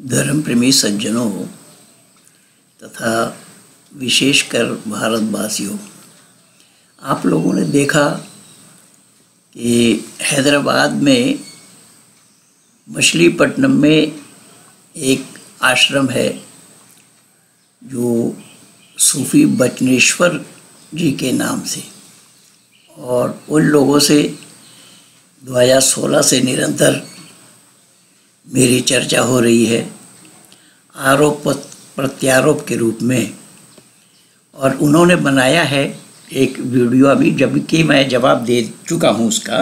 धर्म प्रेमी सज्जनों तथा विशेषकर भारतवासियों, आप लोगों ने देखा कि हैदराबाद में मछलीपट्टनम में एक आश्रम है जो सूफी बचनेश्वर जी के नाम से, और उन लोगों से 2016 से निरंतर मेरी चर्चा हो रही है आरोप प्रत्यारोप के रूप में। और उन्होंने बनाया है एक वीडियो, अभी जबकि मैं जवाब दे चुका हूँ उसका।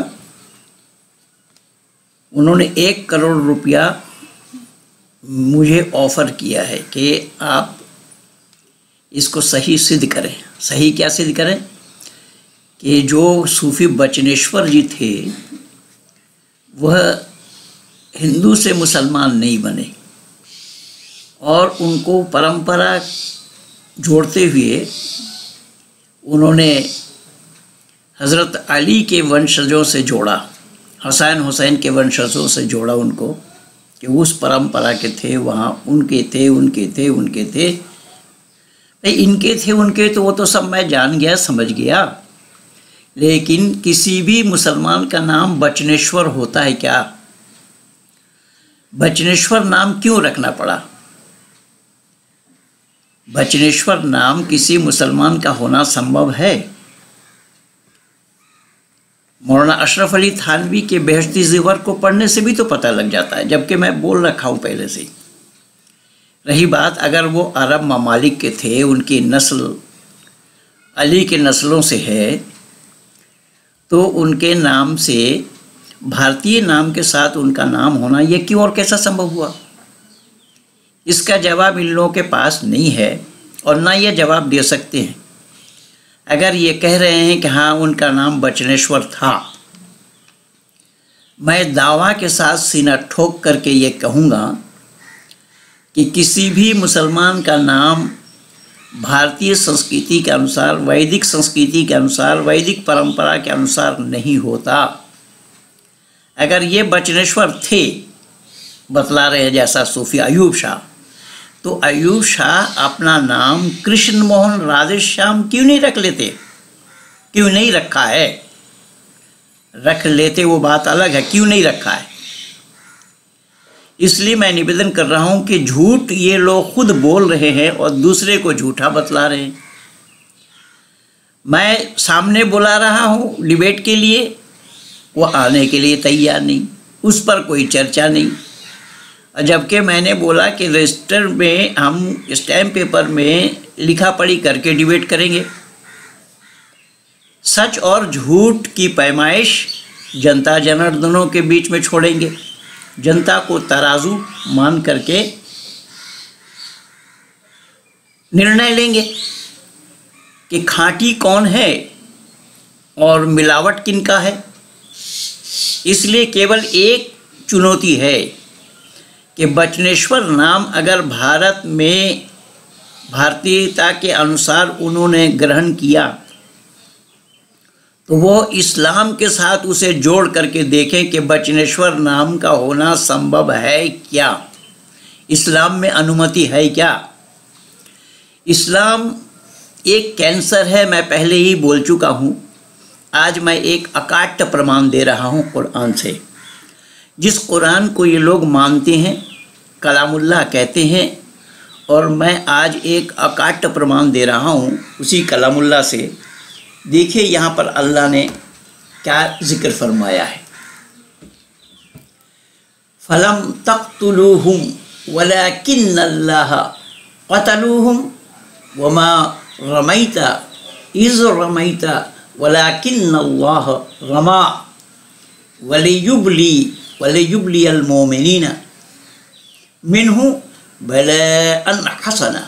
उन्होंने 1 करोड़ रुपया मुझे ऑफ़र किया है कि आप इसको सही सिद्ध करें। सही क्या सिद्ध करें कि जो सूफी बचनेश्वर जी थे वह हिंदू से मुसलमान नहीं बने, और उनको परंपरा जोड़ते हुए उन्होंने हज़रत अली के वंशजों से जोड़ा, हुसैन के वंशजों से जोड़ा उनको, कि उस परंपरा के थे, वहाँ उनके थे भाई इनके थे उनके, तो वो तो सब मैं जान गया समझ गया, लेकिन किसी भी मुसलमान का नाम बचनेश्वर होता है क्या? बचनेश्वर नाम क्यों रखना पड़ा? बचनेश्वर नाम किसी मुसलमान का होना संभव है? मौलाना अशरफ अली थानवी के बेहश्ती ज़िवर को पढ़ने से भी तो पता लग जाता है, जबकि मैं बोल रखा हूँ पहले से। रही बात अगर वो अरब ममालिक के थे, उनकी नस्ल अली के नस्लों से है, तो उनके नाम से भारतीय नाम के साथ उनका नाम होना ये क्यों और कैसा संभव हुआ? इसका जवाब इन लोगों के पास नहीं है और ना ये जवाब दे सकते हैं। अगर ये कह रहे हैं कि हाँ उनका नाम बचनेश्वर था, मैं दावा के साथ सीना ठोक करके ये कहूँगा कि किसी भी मुसलमान का नाम भारतीय संस्कृति के अनुसार, वैदिक संस्कृति के अनुसार, वैदिक परंपरा के अनुसार नहीं होता। अगर ये बचनेश्वर थे, बतला रहे जैसा सूफी अयूब शाह, तो अयूब शाह अपना नाम कृष्ण मोहन राधेश्याम क्यों नहीं रख लेते? क्यों नहीं रखा है? रख लेते वो बात अलग है, क्यों नहीं रखा है? इसलिए मैं निवेदन कर रहा हूँ कि झूठ ये लोग खुद बोल रहे हैं और दूसरे को झूठा बतला रहे हैं। मैं सामने बुला रहा हूँ डिबेट के लिए, वो आने के लिए तैयार नहीं, उस पर कोई चर्चा नहीं। जबकि मैंने बोला कि रजिस्टर में हम स्टैम्प पेपर में लिखा पढ़ी करके डिबेट करेंगे। सच और झूठ की पैमाइश जनता जनार्दनों के बीच में छोड़ेंगे। जनता को तराजू मान करके निर्णय लेंगे कि खाँटी कौन है और मिलावट किनका है। इसलिए केवल एक चुनौती है कि बचनेश्वर नाम अगर भारत में भारतीयता के अनुसार उन्होंने ग्रहण किया, तो वो इस्लाम के साथ उसे जोड़ करके देखें कि बचनेश्वर नाम का होना संभव है क्या? इस्लाम में अनुमति है क्या? इस्लाम एक कैंसर है, मैं पहले ही बोल चुका हूँ। आज मैं एक अकाट्य प्रमाण दे रहा हूँ कुरान से। जिस कुरान को ये लोग मानते हैं, कलामुल्लाह कहते हैं, और मैं आज एक अकाट्य प्रमाण दे रहा हूँ उसी कलामुल्लाह से। देखिए यहाँ पर अल्लाह ने क्या जिक्र फरमाया है। फलम तक़्तुलूहुम वलाकिन्नल्लाह क़तलूहुम वमा रमैता इज़ रमैता वलाकिन्नल्लाह रमा वलियुब्लियल मोमिनीना मिन्हु बलाअन हसना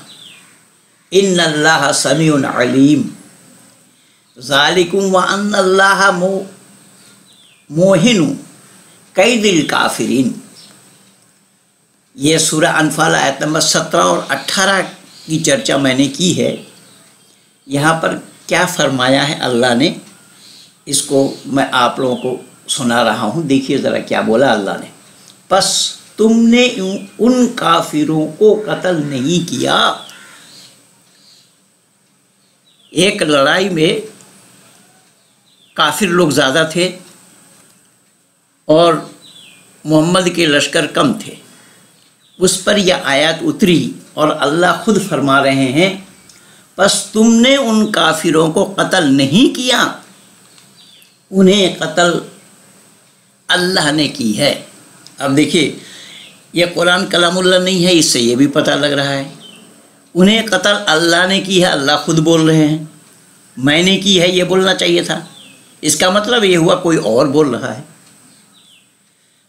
इन्नल्लाह समीउन अलीम ज़ालिकुम व अन्नल्लाह मोहिनु कैदिल काफिरीन। ये सूरह अनफाल आयत नंबर 17 और 18 की चर्चा मैंने की है। यहाँ पर क्या फरमाया है अल्लाह ने, इसको मैं आप लोगों को सुना रहा हूँ। देखिए ज़रा क्या बोला अल्लाह ने। बस तुमने उन काफिरों को कत्ल नहीं किया। एक लड़ाई में काफिर लोग ज़्यादा थे और मोहम्मद के लश्कर कम थे। उस पर यह आयत उतरी और अल्लाह खुद फरमा रहे हैं, बस तुमने उन काफिरों को कत्ल नहीं किया, उन्हें कत्ल अल्लाह ने की है। अब देखिए, यह कुरान कलामुल्लाह नहीं है, इससे ये भी पता लग रहा है उन्हें कत्ल अल्लाह ने की है। अल्लाह खुद बोल रहे हैं, मैंने की है ये बोलना चाहिए था। इसका मतलब ये हुआ कोई और बोल रहा है।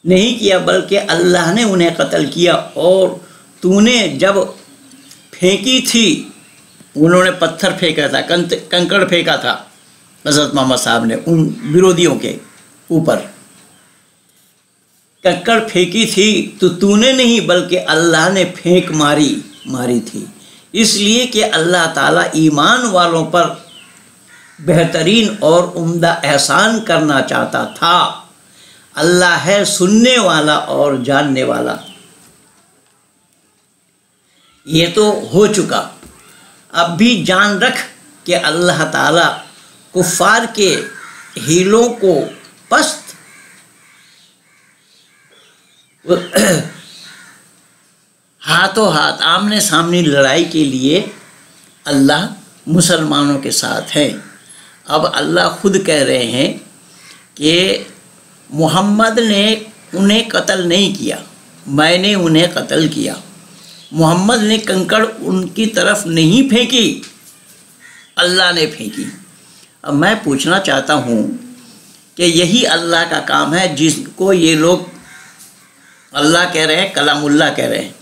नहीं किया, बल्कि अल्लाह ने उन्हें कत्ल किया। और तूने जब फेंकी थी, उन्होंने पत्थर फेंका था, कंकड़ फेंका था हज़रत मोहम्मद साहब ने उन विरोधियों के ऊपर, कंकड़ फेंकी थी तो तूने नहीं बल्कि अल्लाह ने फेंक मारी थी। इसलिए कि अल्लाह ताला ईमान वालों पर बेहतरीन और उम्दा एहसान करना चाहता था। अल्लाह है सुनने वाला और जानने वाला। ये तो हो चुका, अब भी जान रख कि अल्लाह ताला कुफ्फार के हीलों को पस्त हाथों हाथ आमने सामने लड़ाई के लिए अल्लाह मुसलमानों के साथ है। अब अल्लाह खुद कह रहे हैं कि मोहम्मद ने उन्हें कत्ल नहीं किया, मैंने उन्हें कत्ल किया। मोहम्मद ने कंकड़ उनकी तरफ नहीं फेंकी, अल्लाह ने फेंकी। अब मैं पूछना चाहता हूँ कि यही अल्लाह का काम है जिसको ये लोग अल्लाह कह रहे हैं, कलामुल्लाह कह रहे हैं।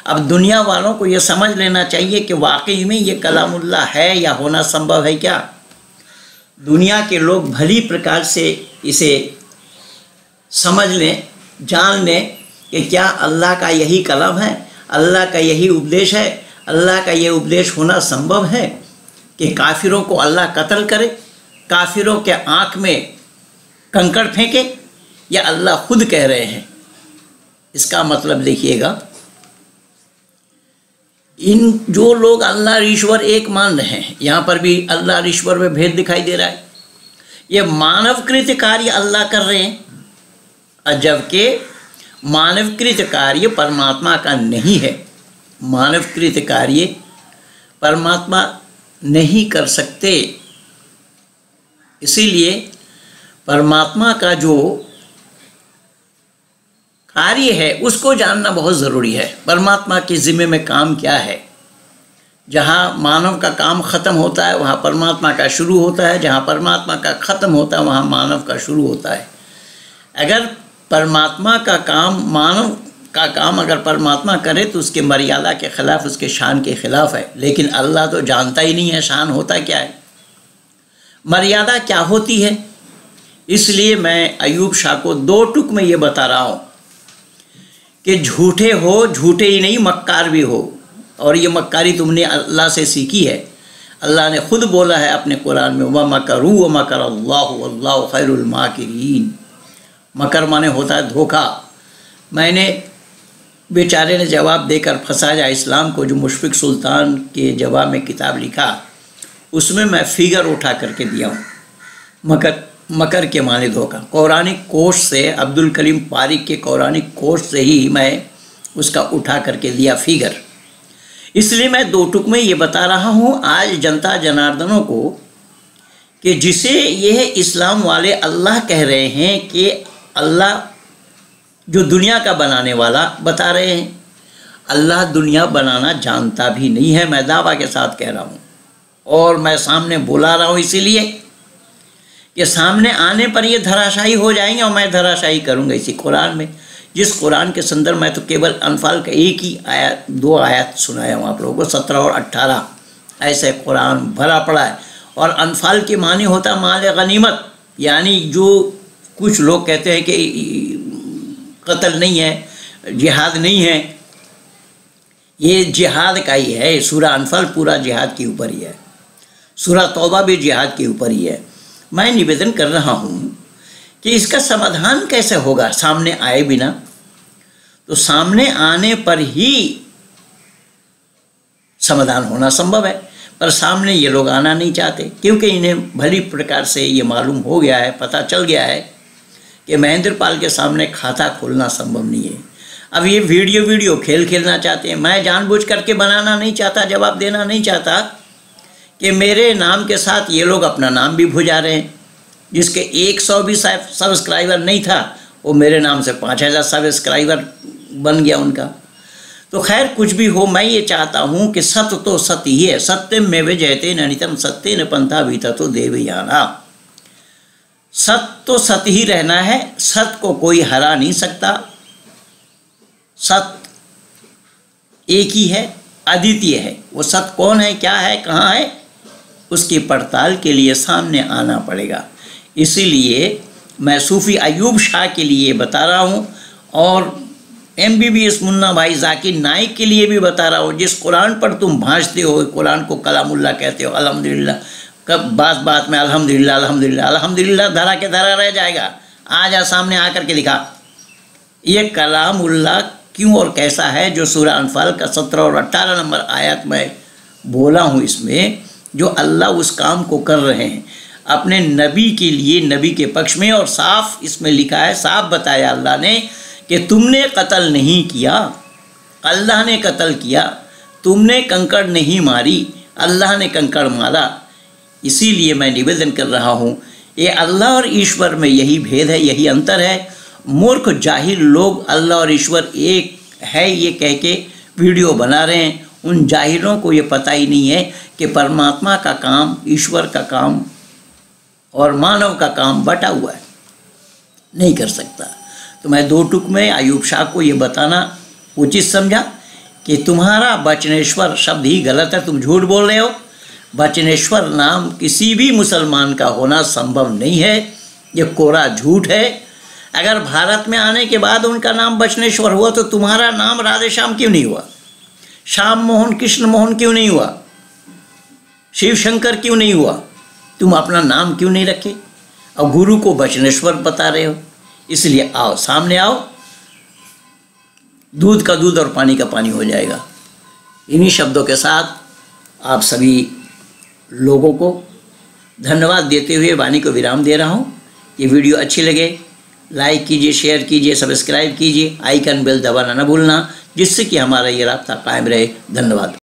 अब दुनिया वालों को ये समझ लेना चाहिए कि वाकई में ये कलामुल्लाह है या होना संभव है क्या। दुनिया के लोग भली प्रकार से इसे समझ लें, जान लें कि क्या अल्लाह का यही कलाम है, अल्लाह का यही उपदेश है। अल्लाह का ये उपदेश होना संभव है कि काफिरों को अल्लाह कत्ल करे, काफिरों के आँख में कंकड़ फेंके, या अल्लाह खुद कह रहे हैं। इसका मतलब देखिएगा, इन जो लोग अल्लाह ईश्वर एक मान रहे हैं, यहाँ पर भी अल्लाह ईश्वर में भेद दिखाई दे रहा है। ये मानवकृत कार्य अल्लाह कर रहे हैं, जबकि मानवकृत कार्य परमात्मा का नहीं है। मानवकृत कार्य परमात्मा नहीं कर सकते। इसीलिए परमात्मा का जो कार्य है उसको जानना बहुत ज़रूरी है। परमात्मा के ज़िम्मे में काम क्या है। जहाँ मानव का काम ख़त्म होता है वहाँ परमात्मा का शुरू होता है, जहाँ परमात्मा का ख़त्म होता है वहाँ मानव का शुरू होता है। अगर परमात्मा का काम, मानव का काम अगर परमात्मा करे तो उसके मर्यादा के ख़िलाफ़, उसके शान के ख़िलाफ़ है। लेकिन अल्लाह तो जानता ही नहीं है शान होता क्या है, मर्यादा क्या होती है। इसलिए मैं अयूब शाह को दो टुक में ये बता रहा हूँ कि झूठे हो, झूठे ही नहीं मक्कार भी हो। और ये मक्कारी तुमने अल्लाह से सीखी है। अल्लाह ने खुद बोला है अपने कुरान में, व मकरू व मकर अल्लाहु वल्लाहु खैरुल माकिरीन। मकर माने होता है धोखा। मैंने बेचारे ने जवाब देकर फंसाया इस्लाम को, जो मुशफिक सुल्तान के जवाब में किताब लिखा, उसमें मैं फिगर उठा करके दिया हूँ। मकर के माने धोखा। पौराणिक कोश से, अब्दुल करीम पारिक के पौराणिक कोश से ही मैं उसका उठा करके दिया फिगर। इसलिए मैं दो टुक में ये बता रहा हूँ आज जनता जनार्दनों को कि जिसे यह इस्लाम वाले अल्लाह कह रहे हैं कि अल्लाह जो दुनिया का बनाने वाला बता रहे हैं, अल्लाह दुनिया बनाना जानता भी नहीं है। मैं दावा के साथ कह रहा हूँ और मैं सामने बुला रहा हूँ इसीलिए कि सामने आने पर ये धराशायी हो जाएंगे और मैं धराशायी करूँगा इसी कुरान में। जिस कुरान के संदर्भ में तो केवल अनफाल का एक ही आयत, दो आयत सुनाया हूँ आप लोगों को, 17 और 18 ऐसे कुरान भरा पड़ा है। और अनफाल के माने होता माल गनीमत, यानी जो कुछ लोग कहते हैं कि कत्ल नहीं है, जिहाद नहीं है, ये जिहाद का ही है। सूरा अनफाल पूरा जिहाद के ऊपर ही है, सूरा तौबा भी जिहाद के ऊपर ही है। मैं निवेदन कर रहा हूँ कि इसका समाधान कैसे होगा सामने आए बिना। तो सामने आने पर ही समाधान होना संभव है, पर सामने ये लोग आना नहीं चाहते, क्योंकि इन्हें भली प्रकार से ये मालूम हो गया है, पता चल गया है कि महेंद्र पाल के सामने खाता खोलना संभव नहीं है। अब ये वीडियो खेल खेलना चाहते हैं। मैं जानबूझ करके बनाना नहीं चाहता, जवाब देना नहीं चाहता कि मेरे नाम के साथ ये लोग अपना नाम भी भुजा रहे हैं। जिसके 100 भी सब्सक्राइबर नहीं था, वो मेरे नाम से 5000 सब्सक्राइबर बन गया उनका। तो खैर कुछ भी हो, मैं ये चाहता हूँ कि सत्य तो सत्य ही है। सत्यम में जयते ननितम सत्येन पंथा विततो देवयाना। सत्य तो सत्य ही रहना है, सत्य को कोई हरा नहीं सकता। सत्य एक ही है, अद्वितीय है। वो सत्य कौन है, क्या है, कहाँ है, उसकी पड़ताल के लिए सामने आना पड़ेगा। इसीलिए मैं सूफ़ी अयूब शाह के लिए बता रहा हूँ और MBBS मुन्ना भाई जाकिर नाइक के लिए भी बता रहा हूँ। जिस कुरान पर तुम भांजते हो, कुरान को कलामुल्लाह कहते हो, अल्हम्दुलिल्लाह, कब बात बात में अल्हम्दुलिल्लाह अल्हम्दुलिल्लाह अल्हम्दुलिल्लाह धरा के धरा रह जाएगा। आ जा सामने आकर के दिखा ये कलामुल्लाह क्यों और कैसा है, जो सूरह अनफाल का 17 और 18 नंबर आयत में बोला हूँ। इसमें जो अल्लाह उस काम को कर रहे हैं अपने नबी के लिए, नबी के पक्ष में, और साफ इसमें लिखा है, साफ बताया अल्लाह ने कि तुमने कत्ल नहीं किया, अल्लाह ने कत्ल किया। तुमने कंकड़ नहीं मारी, अल्लाह ने कंकड़ मारा। इसीलिए मैं निवेदन कर रहा हूँ, ये अल्लाह और ईश्वर में यही भेद है, यही अंतर है। मूर्ख जाहिल लोग अल्लाह और ईश्वर एक है ये कह के वीडियो बना रहे हैं। उन जाहिलों को ये पता ही नहीं है कि परमात्मा का काम, ईश्वर का काम और मानव का काम बटा हुआ है, नहीं कर सकता। तो मैं 2 टुक में अयूब शाह को ये बताना उचित समझा कि तुम्हारा बचनेश्वर शब्द ही गलत है, तुम झूठ बोल रहे हो। बचनेश्वर नाम किसी भी मुसलमान का होना संभव नहीं है, ये कोरा झूठ है। अगर भारत में आने के बाद उनका नाम बचनेश्वर हुआ तो तुम्हारा नाम राधे श्याम क्यों नहीं हुआ, श्याम मोहन कृष्ण मोहन क्यों नहीं हुआ, शिव शंकर क्यों नहीं हुआ? तुम अपना नाम क्यों नहीं रखे और गुरु को बचनेश्वर बता रहे हो? इसलिए आओ, सामने आओ, दूध का दूध और पानी का पानी हो जाएगा। इन्हीं शब्दों के साथ आप सभी लोगों को धन्यवाद देते हुए वाणी को विराम दे रहा हूँ। ये वीडियो अच्छी लगे लाइक कीजिए, शेयर कीजिए, सब्सक्राइब कीजिए, आइकन बेल दबाना न भूलना, जिससे कि हमारा ये राब्ता कायम रहे। धन्यवाद।